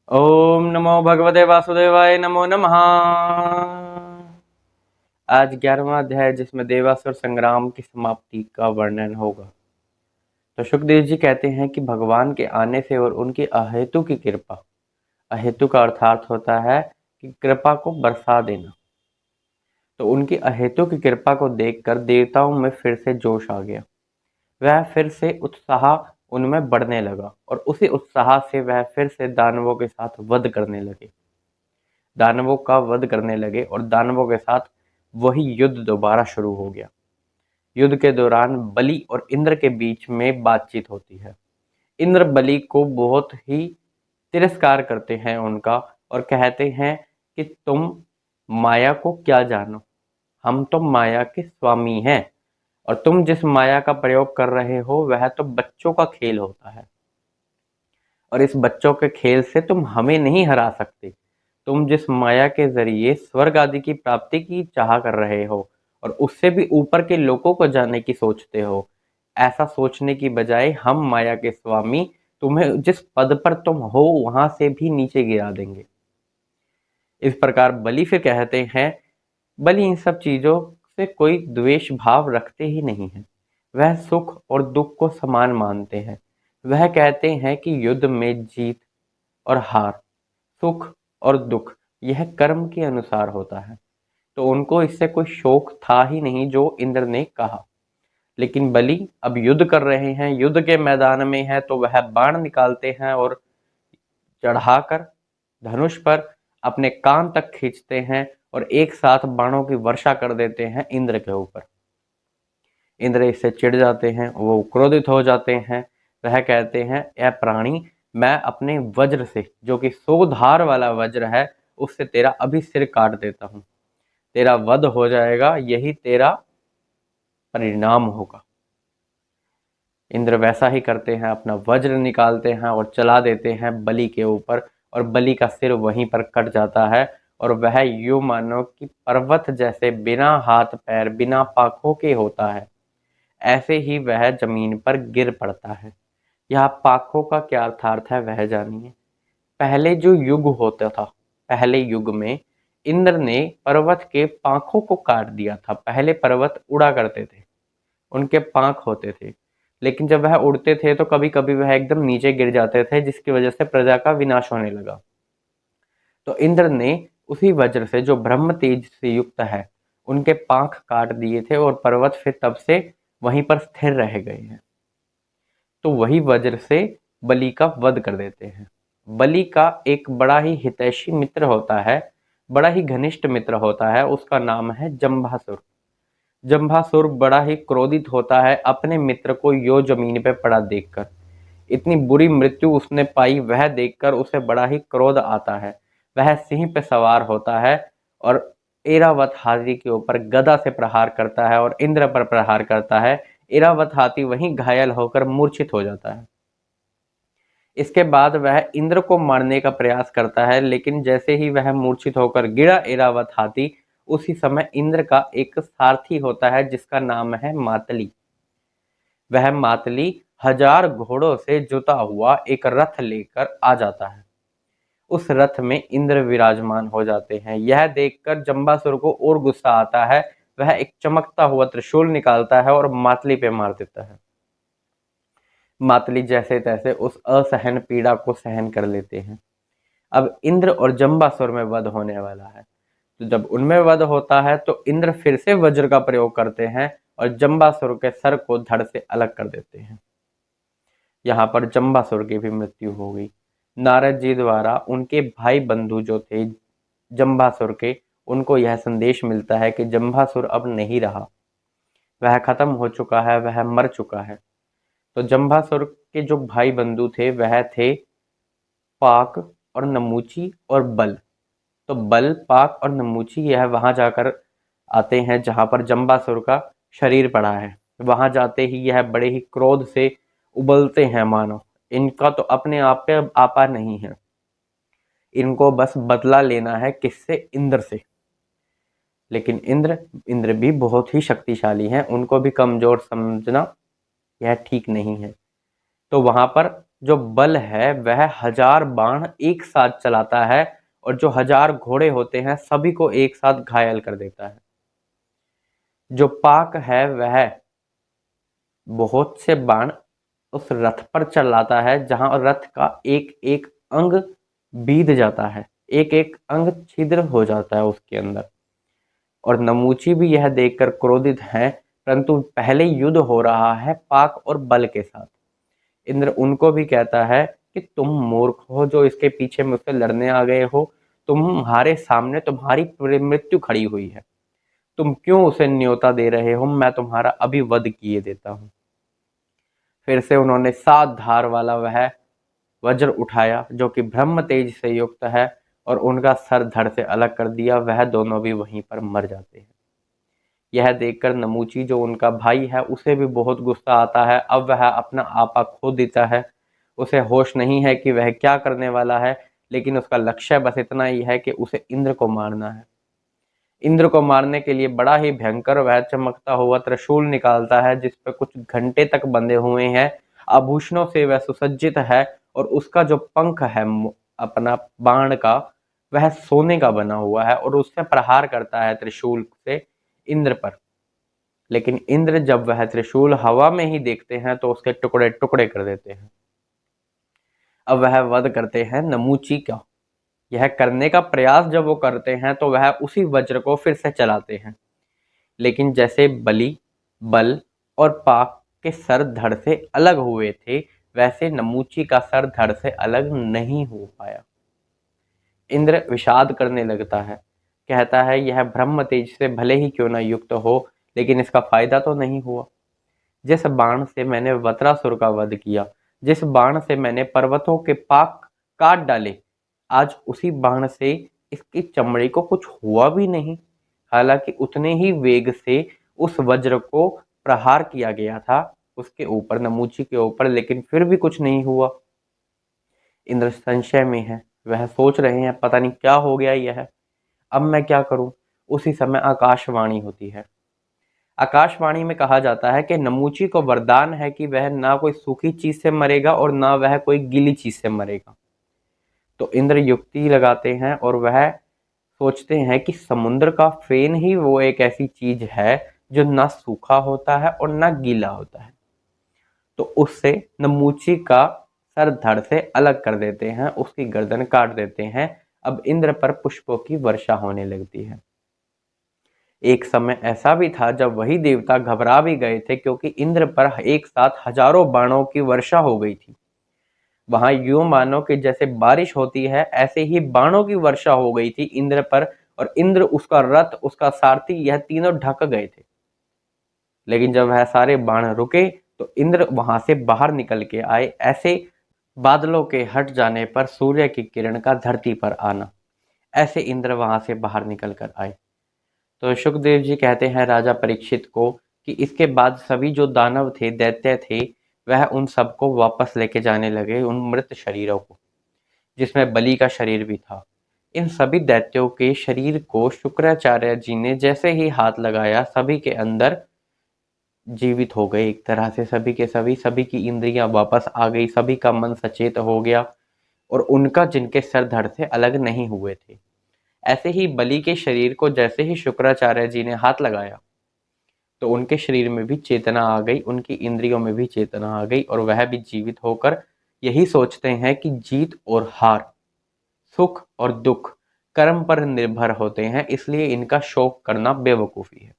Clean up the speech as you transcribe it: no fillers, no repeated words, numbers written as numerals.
ओम नमो भगवते वासुदेवाय नमो नमः। आज 11वां अध्याय जिसमें देवासुर संग्राम की समाप्ति का वर्णन होगा। तो सुखदेव जी कहते हैं कि भगवान के आने से और उनकी अहेतु की कृपा, अहेतु का अर्थात होता है कि कृपा को बरसा देना। तो उनकी अहेतु की कृपा को देखकर देवताओं में फिर से जोश आ गया। वह फिर से उत्साह उनमें बढ़ने लगा और उसी उत्साह से वह फिर से दानवों के साथ वध करने लगे। दानवों का वध करने लगे और दानवों के साथ वही युद्ध दोबारा शुरू हो गया। युद्ध के दौरान बलि और इंद्र के बीच में बातचीत होती है। इंद्र बलि को बहुत ही तिरस्कार करते हैं उनका और कहते हैं कि तुम माया को क्या जानो, हम तो माया के स्वामी हैं और तुम जिस माया का प्रयोग कर रहे हो वह तो बच्चों का खेल होता है और इस बच्चों के खेल से तुम हमें नहीं हरा सकते। तुम जिस माया के जरिए स्वर्ग आदि की प्राप्ति की चाह कर रहे हो और उससे भी ऊपर के लोकों को जाने की सोचते हो, ऐसा सोचने की बजाय हम माया के स्वामी तुम्हें जिस पद पर तुम हो वहां से भी नीचे गिरा देंगे। इस प्रकार बलि फिर कहते हैं, बलि इन सब चीजों से कोई द्वेष भाव रखते ही नहीं है। वह सुख और दुख को समान मानते हैं। वह कहते हैं कि युद्ध में जीत और हार, सुख और दुख यह कर्म के अनुसार होता है। तो उनको इससे कोई शौक था ही नहीं जो इंद्र ने कहा। लेकिन बलि अब युद्ध कर रहे हैं, युद्ध के मैदान में है, तो वह बाण निकालते हैं और चढ़ाकर धनुष पर अपने कान तक खींचते हैं और एक साथ बाणों की वर्षा कर देते हैं इंद्र के ऊपर। इंद्र इससे चिढ़ जाते हैं, वो क्रोधित हो जाते हैं। वह कहते हैं, यह प्राणी, मैं अपने वज्र से, जो कि 100 धार वाला वज्र है, उससे तेरा अभी सिर काट देता हूं। तेरा वध हो जाएगा, यही तेरा परिणाम होगा। इंद्र वैसा ही करते हैं, अपना वज्र निकालते हैं और चला देते हैं बलि के ऊपर और बलि का सिर वहीं पर कट जाता है और वह यूं मानो कि पर्वत जैसे बिना हाथ पैर बिना पाखों के होता है, ऐसे ही वह जमीन पर गिर पड़ता है। यहाँ पाखों का क्या अर्थार्थ है वह जानिए। पहले जो युग होता था, पहले युग में इंद्र ने पर्वत के पाखों को काट दिया था। पहले पर्वत उड़ा करते थे, उनके पांख होते थे, लेकिन जब वह उड़ते थे तो कभी कभी वह एकदम नीचे गिर जाते थे, जिसकी वजह से प्रजा का विनाश होने लगा। तो इंद्र ने उसी वज्र से, जो ब्रह्म तेज से युक्त है, उनके पांख काट दिए थे और पर्वत फिर तब से वहीं पर स्थिर रह गए हैं। तो वही वज्र से बलि का वध कर देते हैं। बलि का एक बड़ा ही हितैषी मित्र होता है, बड़ा ही घनिष्ठ मित्र होता है, उसका नाम है जंभासुर। जंभासुर बड़ा ही क्रोधित होता है अपने मित्र को यो जमीन पे पड़ा देखकर। इतनी बुरी मृत्यु उसने पाई वह देखकर उसे बड़ा ही क्रोध आता है। वह सिंह पे सवार होता है और ऐरावत हाथी के ऊपर गदा से प्रहार करता है और इंद्र पर प्रहार करता है। ऐरावत हाथी वहीं घायल होकर मूर्छित हो जाता है। इसके बाद वह इंद्र को मारने का प्रयास करता है, लेकिन जैसे ही वह मूर्छित होकर गिरा ऐरावत हाथी, उसी समय इंद्र का एक सारथी होता है जिसका नाम है मातली। वह मातली 1000 घोड़ों से जुता हुआ एक रथ लेकर आ जाता है। उस रथ में इंद्र विराजमान हो जाते हैं। यह देखकर जंबासुर को और गुस्सा आता है। वह एक चमकता हुआ त्रिशूल निकालता है और मातली पे मार देता है। मातली जैसे तैसे उस असहन पीड़ा को सहन कर लेते हैं। अब इंद्र और जंबासुर में वध होने वाला है। तो जब उनमें वध होता है तो इंद्र फिर से वज्र का प्रयोग करते हैं और जंबासुर के सर को धड़ से अलग कर देते हैं। यहाँ पर जंबासुर की भी मृत्यु हो गई। नारद जी द्वारा उनके भाई बंधु जो थे जंबासुर के, उनको यह संदेश मिलता है कि जंबासुर अब नहीं रहा, वह खत्म हो चुका है, वह मर चुका है। तो जंबासुर के जो भाई बंधु थे वह थे पाक और नमूची और बल। तो बल, पाक और नमूची यह वहां जाकर आते हैं जहां पर जंबासुर का शरीर पड़ा है। वहां जाते ही यह बड़े ही क्रोध से उबलते हैं, मानो इनका तो अपने आप पे अब आपा नहीं है। इनको बस बदला लेना है, किससे? इंद्र से। लेकिन इंद्र भी बहुत ही शक्तिशाली हैं, उनको भी कमजोर समझना यह ठीक नहीं है। तो वहां पर जो बल है वह 1000 बाण एक साथ चलाता है और जो 1000 घोड़े होते हैं सभी को एक साथ घायल कर देता है। जो पाक है वह बहुत से बाण उस रथ पर चलाता है जहां रथ का एक एक अंग बीध जाता है, एक एक अंग छिद्र हो जाता है उसके अंदर। और नमूची भी यह देखकर क्रोधित है, परंतु पहले युद्ध हो रहा है पाक और बल के साथ। इंद्र उनको भी कहता है कि तुम मूर्ख हो जो इसके पीछे मुझसे लड़ने आ गए हो, तुम्हारे सामने तुम्हारी मृत्यु खड़ी हुई है, तुम क्यों उसे न्योता दे रहे हो, मैं तुम्हारा अभी वध किए देता हूं। फिर से उन्होंने 7 धार वाला वह वज्र उठाया जो कि ब्रह्म तेज से युक्त है और उनका सर धड़ से अलग कर दिया, वह दोनों भी वहीं पर मर जाते हैं। यह देखकर नमूची जो उनका भाई है उसे भी बहुत गुस्सा आता है। अब वह अपना आपा खो देता है, उसे होश नहीं है कि वह क्या करने वाला है, लेकिन उसका लक्ष्य बस इतना ही है कि उसे इंद्र को मारना है। इंद्र को मारने के लिए बड़ा ही भयंकर वह चमकता हुआ त्रिशूल निकालता है जिस पर कुछ घंटे तक बंधे हुए हैं, आभूषणों से वह सुसज्जित है और उसका जो पंख है अपना बाण का वह सोने का बना हुआ है और उससे प्रहार करता है त्रिशूल से इंद्र पर। लेकिन इंद्र जब वह त्रिशूल हवा में ही देखते हैं तो उसके टुकड़े टुकड़े कर देते हैं। अब वह वध करते हैं नमूची का। यह करने का प्रयास जब वो करते हैं तो वह उसी वज्र को फिर से चलाते हैं, लेकिन जैसे बलि, बल और पाक के सर धड़ से अलग हुए थे वैसे नमूची का सर धड़ से अलग नहीं हो पाया। इंद्र विषाद करने लगता है, कहता है यह ब्रह्म तेज से भले ही क्यों न युक्त हो, लेकिन इसका फायदा तो नहीं हुआ। जिस बाण से मैंने वत्रासुर का वध किया, जिस बाण से मैंने पर्वतों के पाक काट डाले, आज उसी बाण से इसकी चमड़ी को कुछ हुआ भी नहीं। हालांकि उतने ही वेग से उस वज्र को प्रहार किया गया था उसके ऊपर, नमूची के ऊपर, लेकिन फिर भी कुछ नहीं हुआ। इंद्र संशय में है, वह सोच रहे हैं पता नहीं क्या हो गया यह, अब मैं क्या करूं। उसी समय आकाशवाणी होती है। आकाशवाणी में कहा जाता है कि नमूची को वरदान है कि वह ना कोई सूखी चीज से मरेगा और ना वह कोई गीली चीज से मरेगा। तो इंद्र युक्ति लगाते हैं और वह सोचते हैं कि समुद्र का फेन ही वो एक ऐसी चीज है जो ना सूखा होता है और ना गीला होता है। तो उससे नमूची का सर धड़ से अलग कर देते हैं, उसकी गर्दन काट देते हैं। अब इंद्र पर पुष्पों की वर्षा होने लगती है। एक समय ऐसा भी था जब वही देवता घबरा भी गए थे क्योंकि इंद्र पर एक साथ हजारों बाणों की वर्षा हो गई थी। वहां यूं मानो कि जैसे बारिश होती है ऐसे ही बाणों की वर्षा हो गई थी इंद्र पर, और इंद्र, उसका रथ, उसका सारथी, यह तीनों ढक गए थे। लेकिन जब वह सारे बाण रुके तो इंद्र वहां से बाहर निकल के आए। ऐसे बादलों के हट जाने पर सूर्य की किरण का धरती पर आना, ऐसे इंद्र वहां से बाहर निकल कर आए। तो शुकदेव जी कहते हैं राजा परीक्षित को कि इसके बाद सभी जो दानव थे, दैत्य थे, वह उन सबको वापस लेके जाने लगे, उन मृत शरीरों को, जिसमें बलि का शरीर भी था। इन सभी दैत्यों के शरीर को शुक्राचार्य जी ने जैसे ही हाथ लगाया सभी के अंदर जीवित हो गए। एक तरह से सभी के सभी की इंद्रियां वापस आ गई, सभी का मन सचेत हो गया और उनका जिनके सर धड़ से अलग नहीं हुए थे। ऐसे ही बलि के शरीर को जैसे ही शुक्राचार्य जी ने हाथ लगाया तो उनके शरीर में भी चेतना आ गई, उनकी इंद्रियों में भी चेतना आ गई और वह भी जीवित होकर यही सोचते हैं कि जीत और हार, सुख और दुख कर्म पर निर्भर होते हैं, इसलिए इनका शोक करना बेवकूफ़ी है।